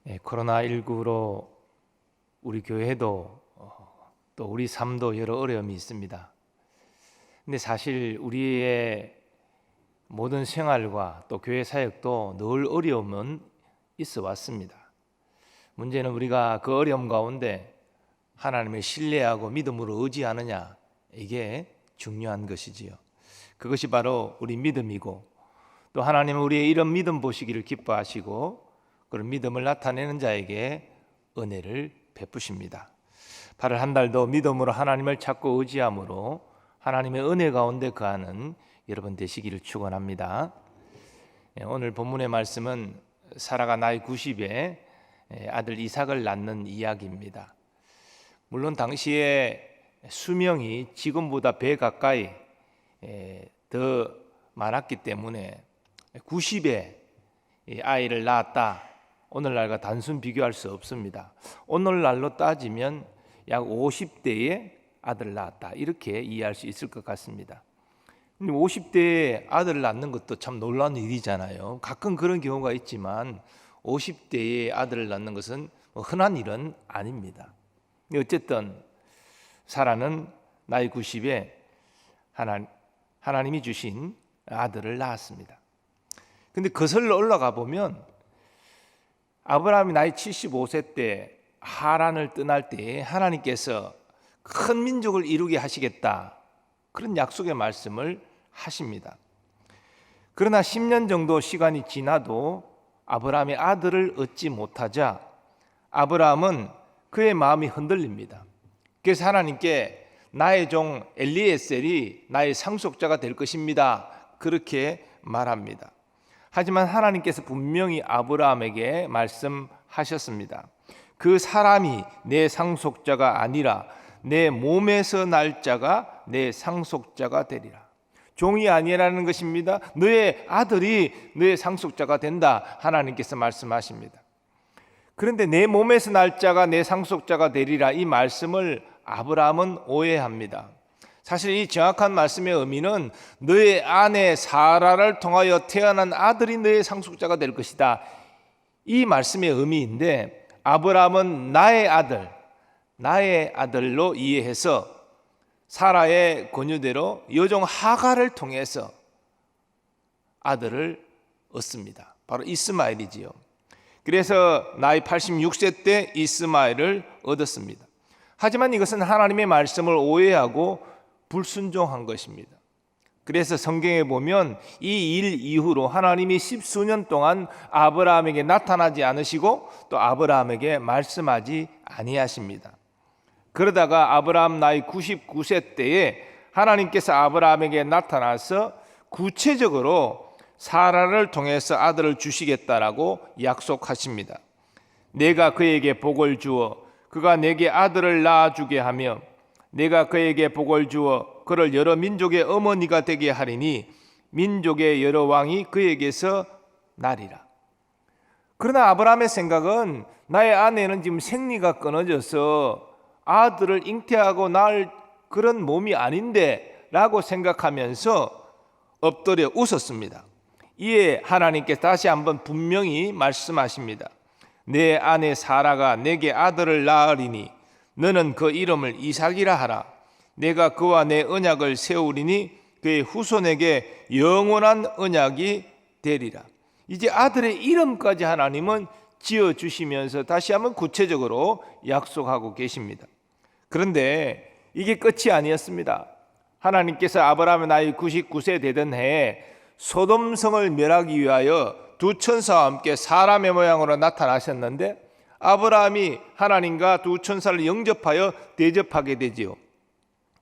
코로나19로 우리 교회도 또 우리 삶도 여러 어려움이 있습니다. 근데 사실 우리의 모든 생활과 또 교회 사역도 늘 어려움은 있어 왔습니다. 문제는 우리가 그 어려움 가운데 하나님을 신뢰하고 믿음으로 의지하느냐, 이게 중요한 것이지요. 그것이 바로 우리 믿음이고, 또 하나님은 우리의 이런 믿음 보시기를 기뻐하시고 그런 믿음을 나타내는 자에게 은혜를 베푸십니다. 8월 한 달도 믿음으로 하나님을 찾고 의지함으로 하나님의 은혜 가운데 거하는 여러분 되시기를 축원합니다. 오늘 본문의 말씀은 사라가 나이 90에 아들 이삭을 낳는 이야기입니다. 물론 당시에 수명이 지금보다 배 가까이 더 많았기 때문에 90에 아이를 낳았다, 오늘날과 단순 비교할 수 없습니다. 오늘날로 따지면 약 50대에 아들을 낳았다, 이렇게 이해할 수 있을 것 같습니다. 50대에 아들을 낳는 것도 참 놀라운 일이잖아요. 가끔 그런 경우가 있지만 50대에 아들을 낳는 것은 흔한 일은 아닙니다. 어쨌든 사라는 나이 90에 하나님이 주신 아들을 낳았습니다. 근데 거슬러 올라가 보면 아브라함이 나이 75세 때 하란을 떠날 때 하나님께서 큰 민족을 이루게 하시겠다, 그런 약속의 말씀을 하십니다. 그러나 10년 정도 시간이 지나도 아브라함이 아들을 얻지 못하자 아브라함은 그의 마음이 흔들립니다. 그래서 하나님께 나의 종 엘리에셀이 나의 상속자가 될 것입니다, 그렇게 말합니다. 하지만 하나님께서 분명히 아브라함에게 말씀하셨습니다. 그 사람이 내 상속자가 아니라 내 몸에서 날 자가 내 상속자가 되리라. 종이 아니라는 것입니다. 너의 아들이 너의 상속자가 된다, 하나님께서 말씀하십니다. 그런데 내 몸에서 날 자가 내 상속자가 되리라, 이 말씀을 아브라함은 오해합니다. 사실 이 정확한 말씀의 의미는 너의 아내 사라를 통하여 태어난 아들이 너의 상속자가 될 것이다, 이 말씀의 의미인데, 아브라함은 나의 아들로 이해해서 사라의 권유대로 여종 하갈을 통해서 아들을 얻습니다. 바로 이스마엘이지요. 그래서 나이 86세 때 이스마엘을 얻었습니다. 하지만 이것은 하나님의 말씀을 오해하고 불순종한 것입니다. 그래서 성경에 보면 이 일 이후로 하나님이 10수년 동안 아브라함에게 나타나지 않으시고 또 아브라함에게 말씀하지 아니하십니다. 그러다가 아브라함 나이 99세 때에 하나님께서 아브라함에게 나타나서 구체적으로 사라를 통해서 아들을 주시겠다라고 약속하십니다. 내가 그에게 복을 주어 그가 내게 아들을 낳아주게 하며 내가 그에게 복을 주어 그를 여러 민족의 어머니가 되게 하리니 민족의 여러 왕이 그에게서 나리라. 그러나 아브라함의 생각은 나의 아내는 지금 생리가 끊어져서 아들을 잉태하고 낳을 그런 몸이 아닌데 라고 생각하면서 엎드려 웃었습니다. 이에 하나님께 다시 한번 분명히 말씀하십니다. 내 아내 사라가 내게 아들을 낳으리니 너는 그 이름을 이삭이라 하라. 내가 그와 내 언약을 세우리니 그의 후손에게 영원한 언약이 되리라. 이제 아들의 이름까지 하나님은 지어주시면서 다시 한번 구체적으로 약속하고 계십니다. 그런데 이게 끝이 아니었습니다. 하나님께서 아브라함의 나이 99세 되던 해에 소돔성을 멸하기 위하여 두 천사와 함께 사람의 모양으로 나타나셨는데 아브라함이 하나님과 두 천사를 영접하여 대접하게 되지요.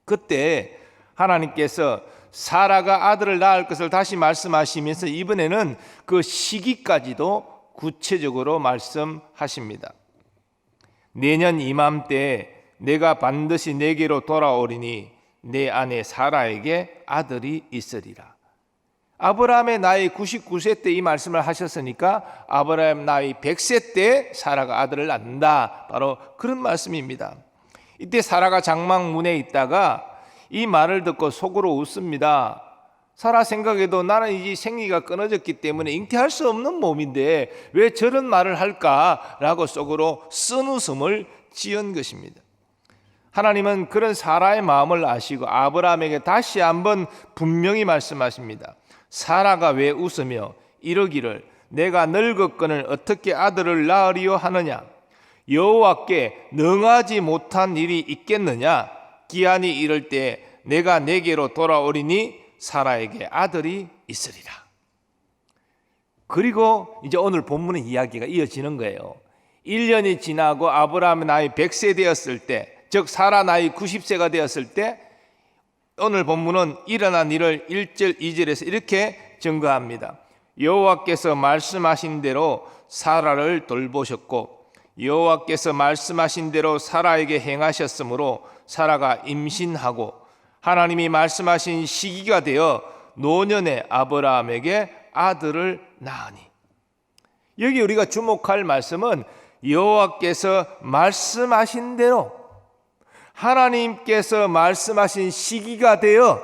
그때 하나님께서 사라가 아들을 낳을 것을 다시 말씀하시면서 이번에는 그 시기까지도 구체적으로 말씀하십니다. 내년 이맘때에 내가 반드시 내게로 돌아오리니 내 아내 사라에게 아들이 있으리라. 아브라함의 나이 99세 때 이 말씀을 하셨으니까 아브라함 나이 100세 때 사라가 아들을 낳는다, 바로 그런 말씀입니다. 이때 사라가 장막문에 있다가 이 말을 듣고 속으로 웃습니다. 사라 생각에도 나는 이 생리가 끊어졌기 때문에 잉태할 수 없는 몸인데 왜 저런 말을 할까라고 속으로 쓴웃음을 지은 것입니다. 하나님은 그런 사라의 마음을 아시고 아브라함에게 다시 한번 분명히 말씀하십니다. 사라가 왜 웃으며 이러기를 내가 늙었거늘 어떻게 아들을 낳으리요 하느냐? 여호와께 능하지 못한 일이 있겠느냐? 기한이 이를 때 내가 내게로 돌아오리니 사라에게 아들이 있으리라. 그리고 이제 오늘 본문의 이야기가 이어지는 거예요. 1년이 지나고 아브라함의 나이 100세 되었을 때, 즉 사라 나이 90세가 되었을 때 오늘 본문은 일어난 일을 1절 2절에서 이렇게 증거합니다. 여호와께서 말씀하신 대로 사라를 돌보셨고 여호와께서 말씀하신 대로 사라에게 행하셨으므로 사라가 임신하고 하나님이 말씀하신 시기가 되어 노년의 아브라함에게 아들을 낳으니. 여기 우리가 주목할 말씀은 여호와께서 말씀하신 대로, 하나님께서 말씀하신 시기가 되어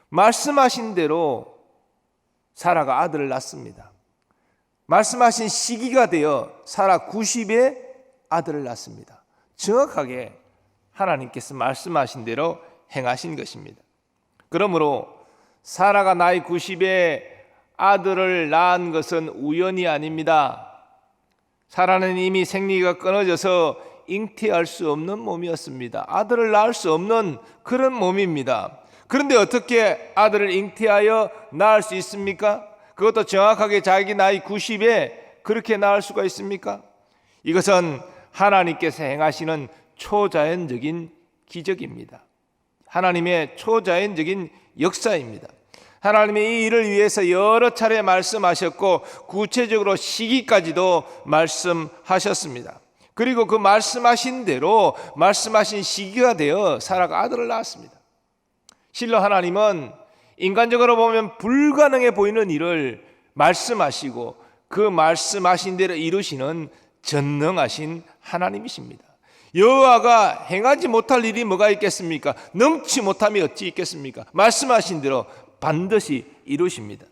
말씀하신 대로 사라가 아들을 낳습니다. 말씀하신 시기가 되어 사라 90에 아들을 낳습니다. 정확하게 하나님께서 말씀하신 대로 행하신 것입니다. 그러므로 사라가 나이 90에 아들을 낳은 것은 우연이 아닙니다. 사라는 이미 생리가 끊어져서 잉태할 수 없는 몸이었습니다. 아들을 낳을 수 없는 그런 몸입니다. 그런데 어떻게 아들을 잉태하여 낳을 수 있습니까? 그것도 정확하게 자기 나이 90에 그렇게 낳을 수가 있습니까? 이것은 하나님께서 행하시는 초자연적인 기적입니다. 하나님의 초자연적인 역사입니다. 하나님이 이 일을 위해서 여러 차례 말씀하셨고 구체적으로 시기까지도 말씀하셨습니다. 그리고 그 말씀하신 대로 말씀하신 시기가 되어 사라가 아들을 낳았습니다. 실로 하나님은 인간적으로 보면 불가능해 보이는 일을 말씀하시고 그 말씀하신 대로 이루시는 전능하신 하나님이십니다. 여호와가 행하지 못할 일이 뭐가 있겠습니까? 넘지 못함이 어찌 있겠습니까? 말씀하신 대로 반드시 이루십니다.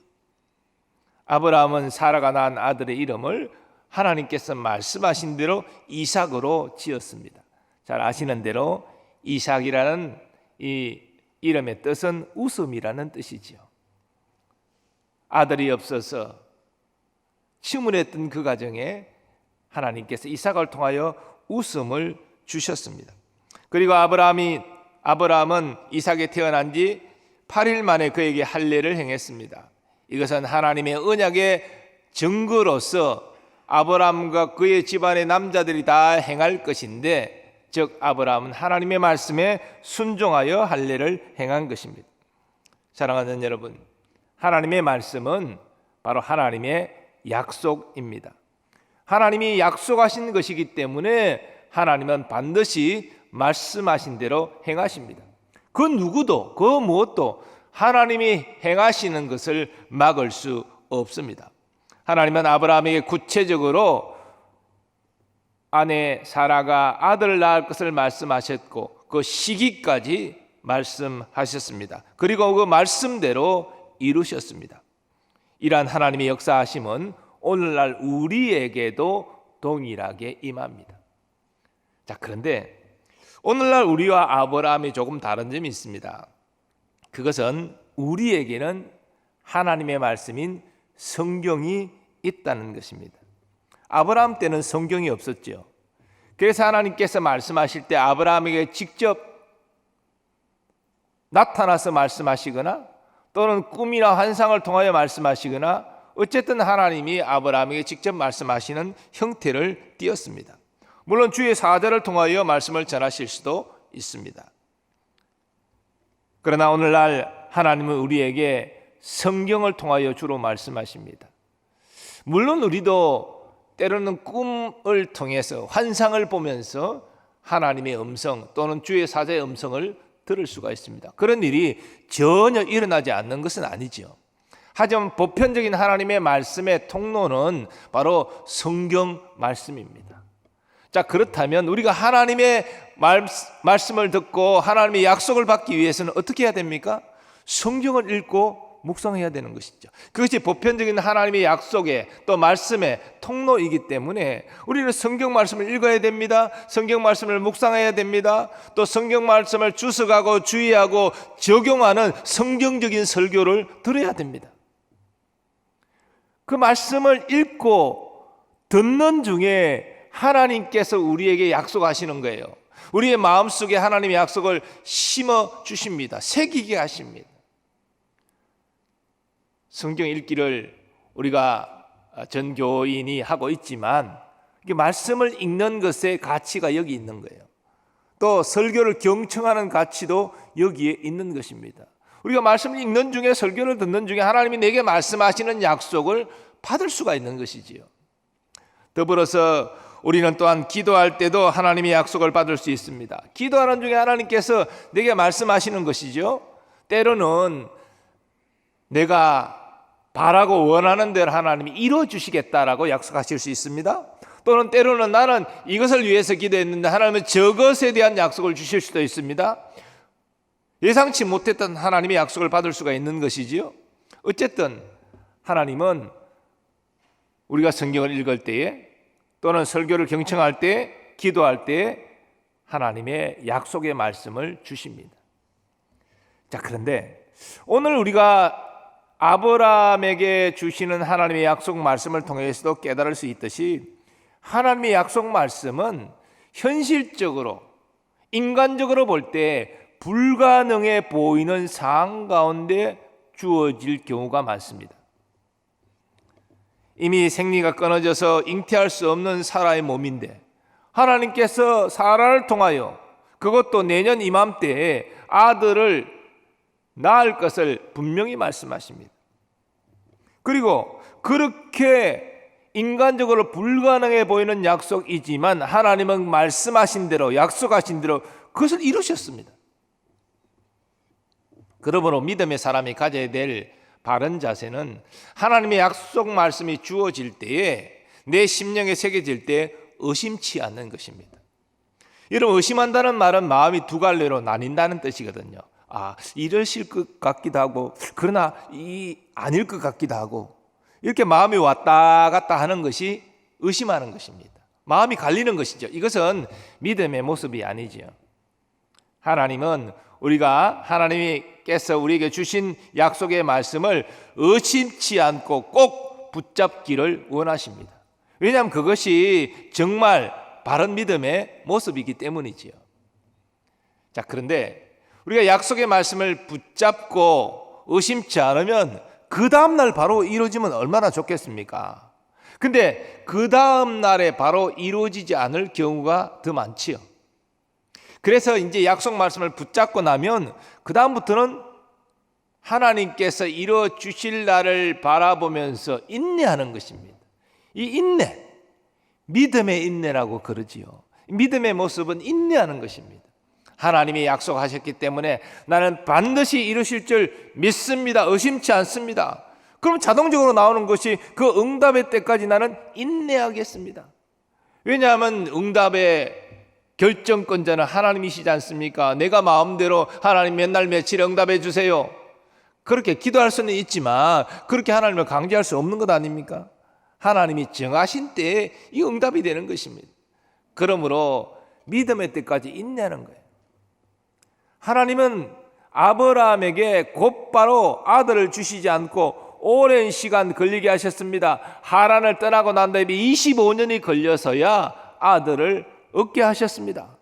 아브라함은 사라가 낳은 아들의 이름을 하나님께서 말씀하신 대로 이삭으로 지었습니다. 잘 아시는 대로 이삭이라는 이 이름의 뜻은 웃음이라는 뜻이지요. 아들이 없어서 침울했던 그 가정에 하나님께서 이삭을 통하여 웃음을 주셨습니다. 그리고 아브라함은 이삭이 태어난 지 8일 만에 그에게 할례를 행했습니다. 이것은 하나님의 언약의 증거로서 아브라함과 그의 집안의 남자들이 다 행할 것인데, 즉 아브라함은 하나님의 말씀에 순종하여 할례를 행한 것입니다. 사랑하는 여러분, 하나님의 말씀은 바로 하나님의 약속입니다. 하나님이 약속하신 것이기 때문에 하나님은 반드시 말씀하신 대로 행하십니다. 그 누구도 그 무엇도 하나님이 행하시는 것을 막을 수 없습니다. 하나님은 아브라함에게 구체적으로 아내 사라가 아들을 낳을 것을 말씀하셨고 그 시기까지 말씀하셨습니다. 그리고 그 말씀대로 이루셨습니다. 이러한 하나님의 역사하심은 오늘날 우리에게도 동일하게 임합니다. 자, 그런데 오늘날 우리와 아브라함이 조금 다른 점이 있습니다. 그것은 우리에게는 하나님의 말씀인 성경이 있다는 것입니다. 아브라함 때는 성경이 없었죠. 그래서 하나님께서 말씀하실 때 아브라함에게 직접 나타나서 말씀하시거나 또는 꿈이나 환상을 통하여 말씀하시거나 어쨌든 하나님이 아브라함에게 직접 말씀하시는 형태를 띄었습니다. 물론 주의 사자를 통하여 말씀을 전하실 수도 있습니다. 그러나 오늘날 하나님은 우리에게 성경을 통하여 주로 말씀하십니다. 물론 우리도 때로는 꿈을 통해서 환상을 보면서 하나님의 음성 또는 주의 사자의 음성을 들을 수가 있습니다. 그런 일이 전혀 일어나지 않는 것은 아니죠. 하지만 보편적인 하나님의 말씀의 통로는 바로 성경 말씀입니다. 자, 그렇다면 우리가 하나님의 말씀을 듣고 하나님의 약속을 받기 위해서는 어떻게 해야 됩니까? 성경을 읽고 묵상해야 되는 것이죠. 그것이 보편적인 하나님의 약속에 또 말씀의 통로이기 때문에 우리는 성경 말씀을 읽어야 됩니다. 성경 말씀을 묵상해야 됩니다. 또 성경 말씀을 주석하고 주의하고 적용하는 성경적인 설교를 들어야 됩니다. 그 말씀을 읽고 듣는 중에 하나님께서 우리에게 약속하시는 거예요. 우리의 마음속에 하나님의 약속을 심어 주십니다. 새기게 하십니다. 성경 읽기를 우리가 전 교인이 하고 있지만 말씀을 읽는 것의 가치가 여기 있는 거예요. 또 설교를 경청하는 가치도 여기에 있는 것입니다. 우리가 말씀을 읽는 중에 설교를 듣는 중에 하나님이 내게 말씀하시는 약속을 받을 수가 있는 것이지요. 더불어서 우리는 또한 기도할 때도 하나님의 약속을 받을 수 있습니다. 기도하는 중에 하나님께서 내게 말씀하시는 것이죠. 때로는 내가 바라고 원하는 대로 하나님이 이루어주시겠다라고 약속하실 수 있습니다. 또는 때로는 나는 이것을 위해서 기도했는데 하나님은 저것에 대한 약속을 주실 수도 있습니다. 예상치 못했던 하나님의 약속을 받을 수가 있는 것이지요. 어쨌든 하나님은 우리가 성경을 읽을 때에 또는 설교를 경청할 때, 기도할 때에 하나님의 약속의 말씀을 주십니다. 자, 그런데 오늘 우리가 아브라함에게 주시는 하나님의 약속 말씀을 통해서도 깨달을 수 있듯이 하나님의 약속 말씀은 현실적으로 인간적으로 볼 때 불가능해 보이는 상황 가운데 주어질 경우가 많습니다. 이미 생리가 끊어져서 잉태할 수 없는 사라의 몸인데 하나님께서 사라를 통하여 그것도 내년 이맘때에 아들을 낳을 것을 분명히 말씀하십니다. 그리고 그렇게 인간적으로 불가능해 보이는 약속이지만 하나님은 말씀하신 대로 약속하신 대로 그것을 이루셨습니다. 그러므로 믿음의 사람이 가져야 될 바른 자세는 하나님의 약속 말씀이 주어질 때에 내 심령에 새겨질 때 의심치 않는 것입니다. 여러분, 의심한다는 말은 마음이 두 갈래로 나뉜다는 뜻이거든요. 이러실 것 같기도 하고 그러나 아닐 것 같기도 하고 이렇게 마음이 왔다 갔다 하는 것이 의심하는 것입니다. 마음이 갈리는 것이죠. 이것은 믿음의 모습이 아니지요. 하나님은 우리가 하나님께서 우리에게 주신 약속의 말씀을 의심치 않고 꼭 붙잡기를 원하십니다. 왜냐하면 그것이 정말 바른 믿음의 모습이기 때문이지요. 자, 그런데 우리가 약속의 말씀을 붙잡고 의심치 않으면 그 다음날 바로 이루어지면 얼마나 좋겠습니까? 근데 그 다음날에 바로 이루어지지 않을 경우가 더 많지요. 그래서 이제 약속 말씀을 붙잡고 나면 그 다음부터는 하나님께서 이루어 주실 날을 바라보면서 인내하는 것입니다. 이 인내, 믿음의 인내라고 그러지요. 믿음의 모습은 인내하는 것입니다. 하나님이 약속하셨기 때문에 나는 반드시 이루실 줄 믿습니다. 의심치 않습니다. 그럼 자동적으로 나오는 것이 그 응답의 때까지 나는 인내하겠습니다. 왜냐하면 응답의 결정권자는 하나님이시지 않습니까? 내가 마음대로 하나님 몇 날 며칠 응답해 주세요. 그렇게 기도할 수는 있지만 그렇게 하나님을 강제할 수 없는 것 아닙니까? 하나님이 정하신 때에 이 응답이 되는 것입니다. 그러므로 믿음의 때까지 인내하는 거예요. 하나님은 아브라함에게 곧바로 아들을 주시지 않고 오랜 시간 걸리게 하셨습니다. 하란을 떠나고 난 다음에 25년이 걸려서야 아들을 얻게 하셨습니다.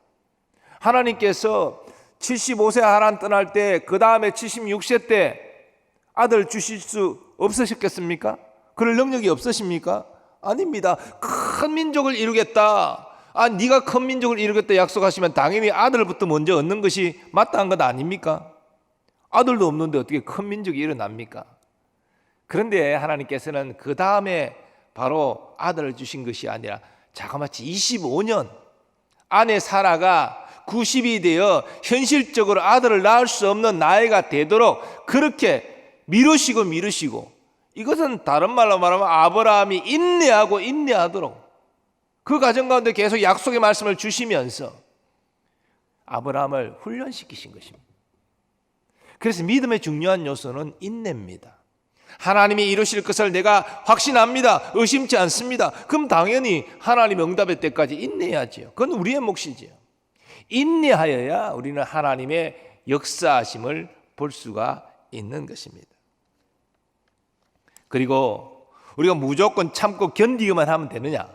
하나님께서 75세 하란 떠날 때 그 다음에 76세 때 아들 주실 수 없으셨겠습니까? 그럴 능력이 없으십니까? 아닙니다. 큰 민족을 이루겠다. 네가 큰 민족을 이루겠다 약속하시면 당연히 아들부터 먼저 얻는 것이 마땅한 것 아닙니까? 아들도 없는데 어떻게 큰 민족이 일어납니까? 그런데 하나님께서는 그 다음에 바로 아들을 주신 것이 아니라 자그마치 25년 아내 사라가 90이 되어 현실적으로 아들을 낳을 수 없는 나이가 되도록 그렇게 미루시고 이것은 다른 말로 말하면 아브라함이 인내하도록 그 과정 가운데 계속 약속의 말씀을 주시면서 아브라함을 훈련시키신 것입니다. 그래서 믿음의 중요한 요소는 인내입니다. 하나님이 이루실 것을 내가 확신합니다. 의심치 않습니다. 그럼 당연히 하나님의 응답의 때까지 인내해야지요. 그건 우리의 몫이지요. 인내하여야 우리는 하나님의 역사하심을 볼 수가 있는 것입니다. 그리고 우리가 무조건 참고 견디기만 하면 되느냐?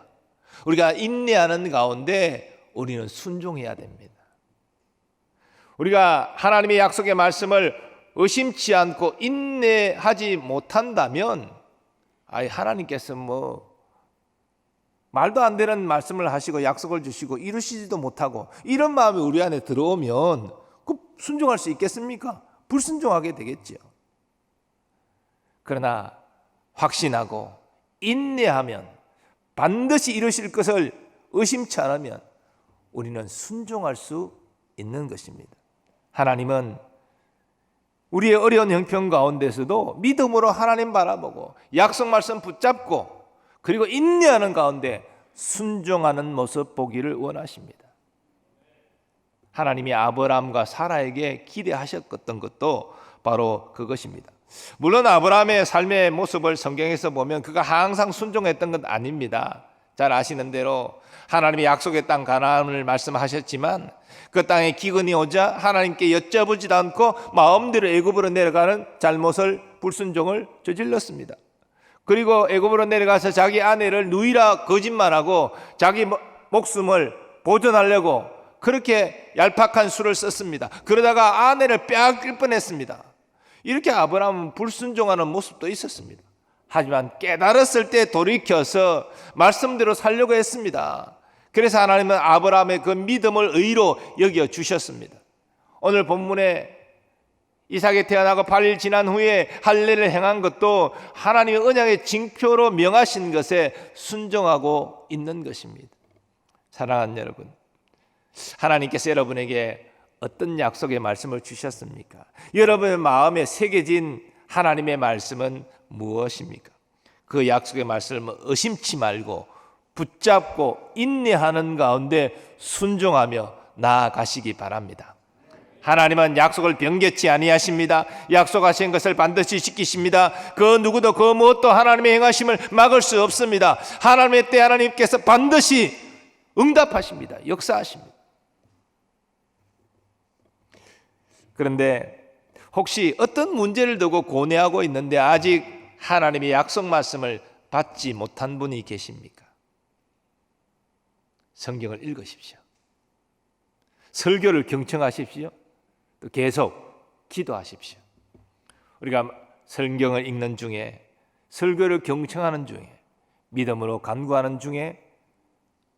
우리가 인내하는 가운데 우리는 순종해야 됩니다. 우리가 하나님의 약속의 말씀을 의심치 않고 인내하지 못한다면 하나님께서 말도 안 되는 말씀을 하시고 약속을 주시고 이루시지도 못하고 이런 마음이 우리 안에 들어오면 순종할 수 있겠습니까? 불순종하게 되겠죠. 그러나 확신하고 인내하면 반드시 이루실 것을 의심치 않으면 우리는 순종할 수 있는 것입니다. 하나님은 우리의 어려운 형편 가운데서도 믿음으로 하나님 바라보고 약속 말씀 붙잡고 그리고 인내하는 가운데 순종하는 모습 보기를 원하십니다. 하나님이 아브라함과 사라에게 기대하셨던 것도 바로 그것입니다. 물론 아브라함의 삶의 모습을 성경에서 보면 그가 항상 순종했던 건 아닙니다. 잘 아시는 대로 하나님이 약속의 땅 가나안을 말씀하셨지만 그 땅에 기근이 오자 하나님께 여쭤보지도 않고 마음대로 애굽으로 내려가는 잘못을 불순종을 저질렀습니다. 그리고 애굽으로 내려가서 자기 아내를 누이라 거짓말하고 자기 목숨을 보존하려고 그렇게 얄팍한 수를 썼습니다. 그러다가 아내를 빼앗길 뻔했습니다. 이렇게 아브라함은 불순종하는 모습도 있었습니다. 하지만 깨달았을 때 돌이켜서 말씀대로 살려고 했습니다. 그래서 하나님은 아브라함의 그 믿음을 의로 여겨 주셨습니다. 오늘 본문에 이삭이 태어나고 8일 지난 후에 할례를 행한 것도 하나님의 언약의 징표로 명하신 것에 순종하고 있는 것입니다. 사랑하는 여러분, 하나님께서 여러분에게 어떤 약속의 말씀을 주셨습니까? 여러분의 마음에 새겨진 하나님의 말씀은 무엇입니까? 그 약속의 말씀을 의심치 말고 붙잡고 인내하는 가운데 순종하며 나아가시기 바랍니다. 하나님은 약속을 변개치 아니하십니다. 약속하신 것을 반드시 지키십니다. 그 누구도 그 무엇도 하나님의 행하심을 막을 수 없습니다. 하나님의 때 하나님께서 반드시 응답하십니다. 역사하십니다. 그런데 혹시 어떤 문제를 두고 고뇌하고 있는데 아직 하나님의 약속 말씀을 받지 못한 분이 계십니까? 성경을 읽으십시오. 설교를 경청하십시오. 또 계속 기도하십시오. 우리가 성경을 읽는 중에, 설교를 경청하는 중에, 믿음으로 간구하는 중에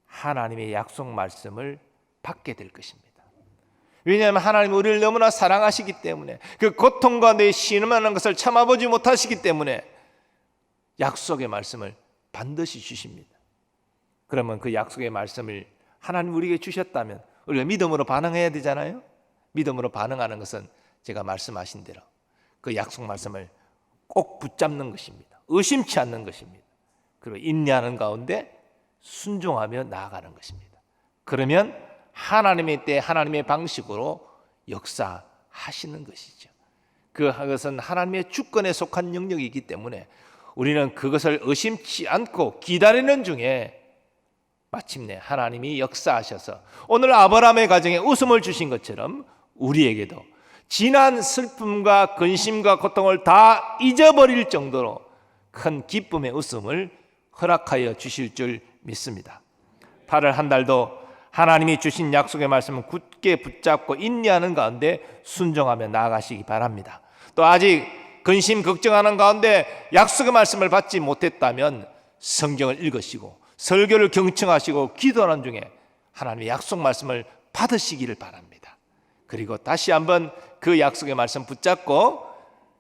하나님의 약속 말씀을 받게 될 것입니다. 왜냐하면 하나님은 우리를 너무나 사랑하시기 때문에, 그 고통과 내 신음하는 것을 참아보지 못하시기 때문에 약속의 말씀을 반드시 주십니다. 그러면 그 약속의 말씀을 하나님 우리에게 주셨다면 우리가 믿음으로 반응해야 되잖아요. 믿음으로 반응하는 것은 제가 말씀하신 대로 그 약속 말씀을 꼭 붙잡는 것입니다. 의심치 않는 것입니다. 그리고 인내하는 가운데 순종하며 나아가는 것입니다. 그러면 하나님의 때 하나님의 방식으로 역사하시는 것이죠. 그것은 하나님의 주권에 속한 영역이기 때문에 우리는 그것을 의심치 않고 기다리는 중에 마침내 하나님이 역사하셔서 오늘 아브라함의 가정에 웃음을 주신 것처럼 우리에게도 지난 슬픔과 근심과 고통을 다 잊어버릴 정도로 큰 기쁨의 웃음을 허락하여 주실 줄 믿습니다. 8월 한 달도 하나님이 주신 약속의 말씀을 굳게 붙잡고 인내하는 가운데 순종하며 나아가시기 바랍니다. 또 아직 근심 걱정하는 가운데 약속의 말씀을 받지 못했다면 성경을 읽으시고 설교를 경청하시고 기도하는 중에 하나님의 약속 말씀을 받으시기를 바랍니다. 그리고 다시 한번 그 약속의 말씀 붙잡고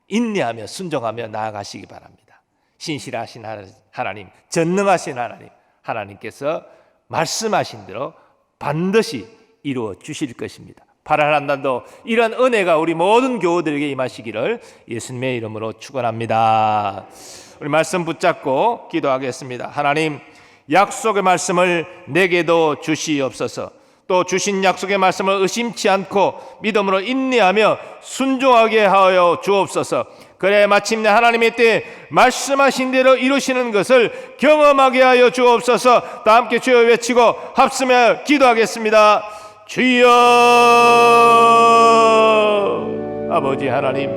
인내하며 순종하며 나아가시기 바랍니다. 신실하신 하나님, 전능하신 하나님, 하나님께서 말씀하신 대로 반드시 이루어 주실 것입니다. 8월 한 달도 이런 은혜가 우리 모든 교우들에게 임하시기를 예수님의 이름으로 축원합니다. 우리 말씀 붙잡고 기도하겠습니다. 하나님, 약속의 말씀을 내게도 주시옵소서. 또 주신 약속의 말씀을 의심치 않고 믿음으로 인내하며 순종하게 하여 주옵소서. 그래 마침내 하나님의 때에 말씀하신 대로 이루시는 것을 경험하게 하여 주옵소서. 다 함께 주여 외치고 합심하여 기도하겠습니다. 주여. 아버지 하나님,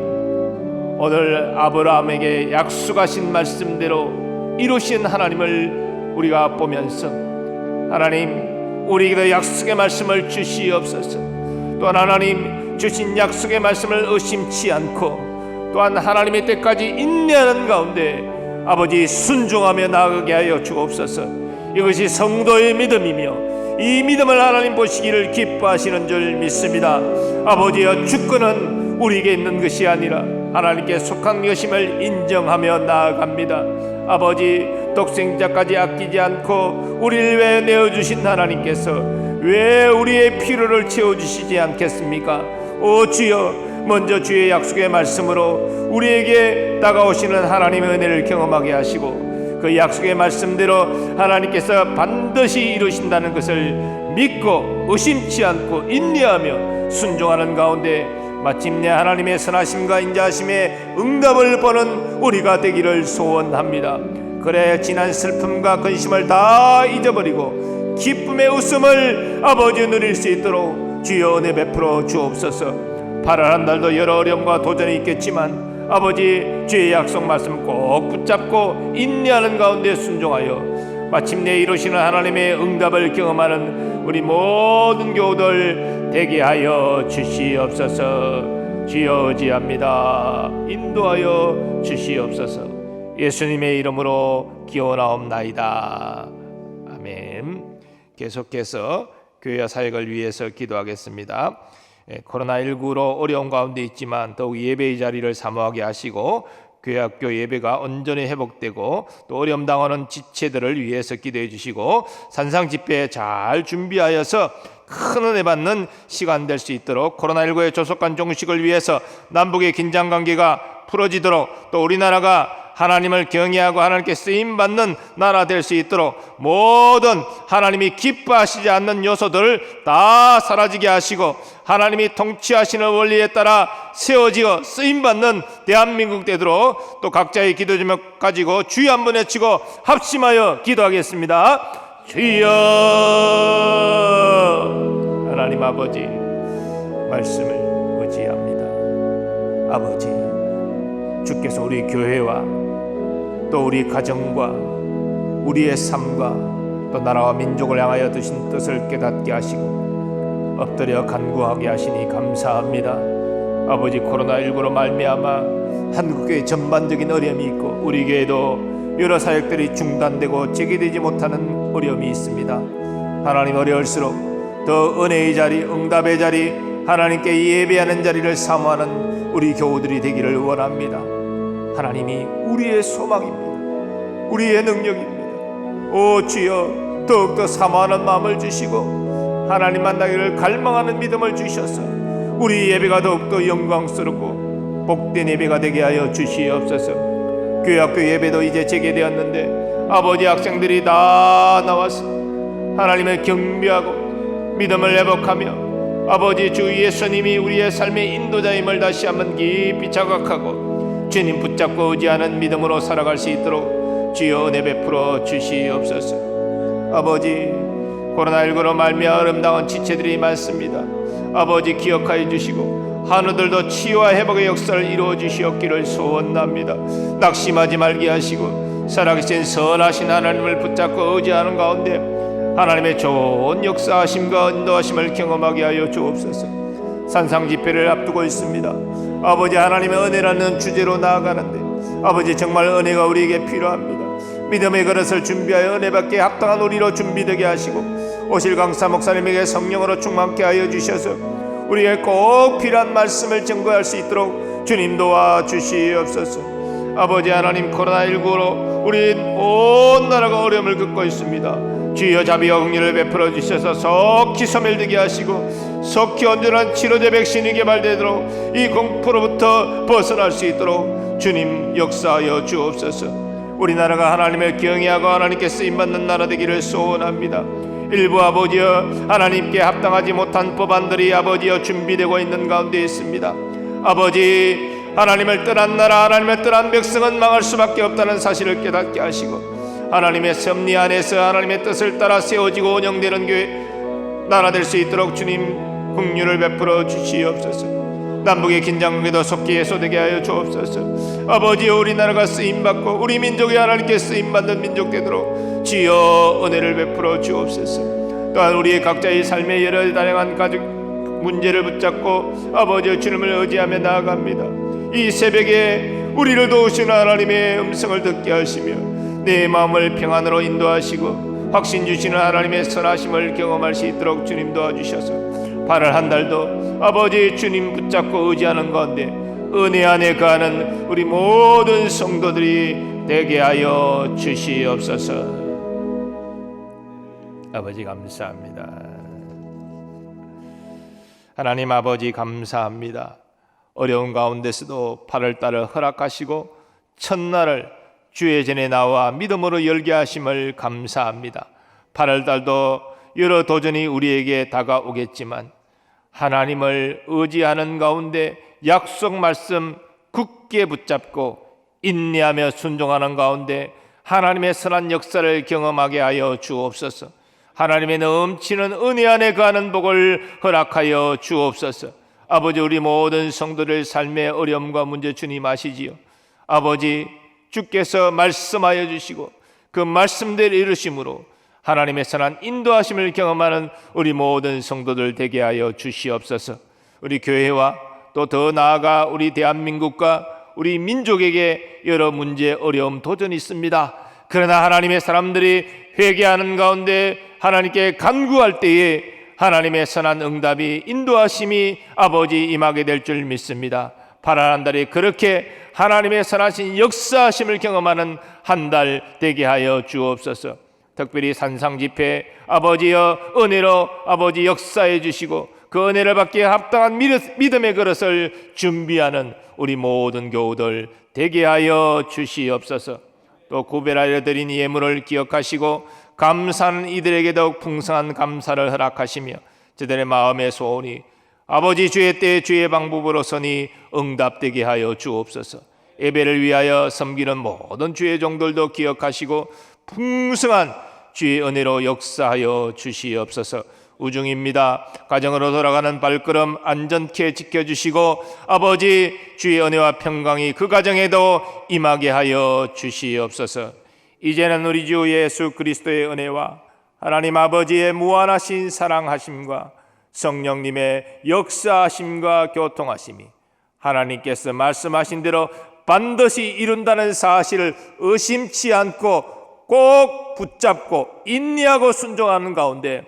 오늘 아브라함에게 약속하신 말씀대로 이루신 하나님을 우리가 보면서 하나님, 우리에게도 약속의 말씀을 주시옵소서. 또한 하나님 주신 약속의 말씀을 의심치 않고 또한 하나님의 때까지 인내하는 가운데 아버지 순종하며 나아가게 하여 주옵소서. 이것이 성도의 믿음이며 이 믿음을 하나님 보시기를 기뻐하시는 줄 믿습니다. 아버지여, 주권은 우리에게 있는 것이 아니라 하나님께 속한 것임을 인정하며 나아갑니다. 아버지, 독생자까지 아끼지 않고 우리를 위해 내어주신 하나님께서 왜 우리의 필요를 채워주시지 않겠습니까? 오 주여, 먼저 주의 약속의 말씀으로 우리에게 다가오시는 하나님의 은혜를 경험하게 하시고 그 약속의 말씀대로 하나님께서 반드시 이루신다는 것을 믿고 의심치 않고 인내하며 순종하는 가운데 마침내 하나님의 선하심과 인자하심의 응답을 보는 우리가 되기를 소원합니다. 그래 지난 슬픔과 근심을 다 잊어버리고 기쁨의 웃음을 아버지 누릴 수 있도록 주여 은혜 베풀어 주옵소서. 발언한 날도 여러 어려움과 도전이 있겠지만 아버지 주의 약속 말씀 꼭 붙잡고 인내하는 가운데 순종하여 마침내 이루시는 하나님의 응답을 경험하는 우리 모든 교우들 되게 하여 주시옵소서. 주여 의지합니다. 인도하여 주시옵소서. 예수님의 이름으로 기원하옵나이다. 아멘. 계속해서 교회와 사역을 위해서 기도하겠습니다. 코로나19로 어려운 가운데 있지만 더욱 예배의 자리를 사모하게 하시고 교회 학교 예배가 온전히 회복되고 또 어려움 당하는 지체들을 위해서 기도해 주시고 산상 집회 잘 준비하여서 큰 은혜 받는 시간 될 수 있도록 코로나19의 조속한 종식을 위해서 남북의 긴장관계가 풀어지도록 또 우리나라가 하나님을 경외하고 하나님께 쓰임받는 나라 될 수 있도록 모든 하나님이 기뻐하시지 않는 요소들을 다 사라지게 하시고 하나님이 통치하시는 원리에 따라 세워지어 쓰임받는 대한민국 되도록 또 각자의 기도 제목 가지고 주여 한번 외치고 합심하여 기도하겠습니다. 주여. 하나님 아버지 말씀을 의지합니다. 아버지, 주께서 우리 교회와 또 우리 가정과 우리의 삶과 또 나라와 민족을 향하여 두신 뜻을 깨닫게 하시고 엎드려 간구하게 하시니 감사합니다. 아버지, 코로나19로 말미암아 한국교회 전반적인 어려움이 있고 우리 교회도 여러 사역들이 중단되고 재개되지 못하는 어려움이 있습니다. 하나님, 어려울수록 더 은혜의 자리, 응답의 자리, 하나님께 예배하는 자리를 사모하는 우리 교우들이 되기를 원합니다. 하나님이 우리의 소망입니다. 우리의 능력입니다. 오 주여, 더욱더 사모하는 마음을 주시고 하나님 만나기를 갈망하는 믿음을 주셔서 우리 예배가 더욱더 영광스럽고 복된 예배가 되게 하여 주시옵소서. 교회 학교 예배도 이제 재개되었는데 아버지, 학생들이 다 나와서 하나님을 경배하고 믿음을 회복하며 아버지 주 예수님이 우리의 삶의 인도자임을 다시 한번 깊이 자각하고 주님 붙잡고 의지하는 믿음으로 살아갈 수 있도록 주여 은혜 베풀어 주시옵소서. 아버지, 코로나19로 말미암아 아름다운 지체들이 많습니다. 아버지, 기억하여 주시고 한우들도 치유와 회복의 역사를 이루어 주시옵기를 소원합니다. 낙심하지 말게 하시고 살아계신 선하신 하나님을 붙잡고 의지하는 가운데 하나님의 좋은 역사하심과 인도하심을 경험하게 하여 주옵소서. 산상 집회를 앞두고 있습니다. 아버지, 하나님의 은혜라는 주제로 나아가는데 아버지, 정말 은혜가 우리에게 필요합니다. 믿음의 그릇을 준비하여 은혜받게 합당한 우리로 준비되게 하시고 오실 강사 목사님에게 성령으로 충만케 하여 주셔서 우리에게 꼭 필요한 말씀을 증거할 수 있도록 주님 도와주시옵소서. 아버지 하나님, 코로나19로 우리 온 나라가 어려움을 겪고 있습니다. 주여 자비와 긍휼을 베풀어 주셔서 속히 소멸되게 하시고 속히 온전한 치료제 백신이 개발되도록 이 공포로부터 벗어날 수 있도록 주님 역사하여 주옵소서. 우리나라가 하나님을 경외하고 하나님께 쓰임받는 나라 되기를 소원합니다. 일부 아버지여 하나님께 합당하지 못한 법안들이 아버지여 준비되고 있는 가운데 있습니다. 아버지, 하나님을 떠난 나라, 하나님을 떠난 백성은 망할 수밖에 없다는 사실을 깨닫게 하시고 하나님의 섭리 안에서 하나님의 뜻을 따라 세워지고 운영되는 교회 나라 될 수 있도록 주님 긍휼을 베풀어 주시옵소서. 남북의 긴장에도 속히 해소되게 하여 주옵소서. 아버지, 우리나라가 쓰임받고 우리 민족이 하나님께 쓰임받는 민족 되도록 주여 은혜를 베풀어 주옵소서. 또한 우리의 각자의 삶의 여러 다양한 가족 문제를 붙잡고 아버지 주님을 의지하며 나아갑니다. 이 새벽에 우리를 도우시는 하나님의 음성을 듣게 하시며 내 마음을 평안으로 인도하시고 확신 주시는 하나님의 선하심을 경험할 수 있도록 주님 도와주셔서 8월 한 달도 아버지 주님 붙잡고 의지하는 가운데 은혜 안에 거하는 우리 모든 성도들이 되게 하여 주시옵소서. 아버지 감사합니다. 하나님 아버지 감사합니다. 어려운 가운데서도 8월 달을 허락하시고 첫날을 주의 전에 나와 믿음으로 열게 하심을 감사합니다. 8월 달도 여러 도전이 우리에게 다가오겠지만 하나님을 의지하는 가운데 약속 말씀 굳게 붙잡고 인내하며 순종하는 가운데 하나님의 선한 역사를 경험하게 하여 주옵소서. 하나님의 넘치는 은혜 안에 거하는 복을 허락하여 주옵소서. 아버지, 우리 모든 성도들 삶의 어려움과 문제 주님 아시지요. 아버지, 주께서 말씀하여 주시고 그 말씀대로 이루심으로 하나님의 선한 인도하심을 경험하는 우리 모든 성도들 되게 하여 주시옵소서. 우리 교회와 또 더 나아가 우리 대한민국과 우리 민족에게 여러 문제, 어려움, 도전이 있습니다. 그러나 하나님의 사람들이 회개하는 가운데 하나님께 간구할 때에 하나님의 선한 응답이 인도하심이 아버지 임하게 될 줄 믿습니다. 8월 한 달이 그렇게 하나님의 선하신 역사하심을 경험하는 한 달 되게 하여 주옵소서. 특별히 산상집회 아버지여 은혜로 아버지 역사해 주시고 그 은혜를 받기에 합당한 믿음의 그릇을 준비하는 우리 모든 교우들 되게 하여 주시옵소서. 또 구별하여 드린 예물을 기억하시고 감사하는 이들에게 더욱 풍성한 감사를 허락하시며 저들의 마음의 소원이 아버지 주의 때 주의 방법으로서니 응답되게 하여 주옵소서. 예배를 위하여 섬기는 모든 주의 종들도 기억하시고 풍성한 주의 은혜로 역사하여 주시옵소서. 우중입니다. 가정으로 돌아가는 발걸음 안전케 지켜주시고 아버지 주의 은혜와 평강이 그 가정에도 임하게 하여 주시옵소서. 이제는 우리 주 예수 그리스도의 은혜와 하나님 아버지의 무한하신 사랑하심과 성령님의 역사하심과 교통하심이 하나님께서 말씀하신 대로 반드시 이룬다는 사실을 의심치 않고 꼭 붙잡고 인내하고 순종하는 가운데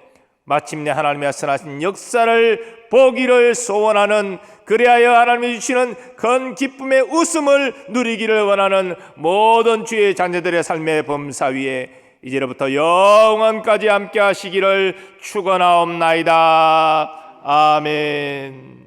마침내 하나님의 선하신 역사를 보기를 소원하는, 그리하여 하나님이 주시는 큰 기쁨의 웃음을 누리기를 원하는 모든 주의 자녀들의 삶의 범사 위에 이제로부터 영원까지 함께 하시기를 축원하옵나이다. 아멘.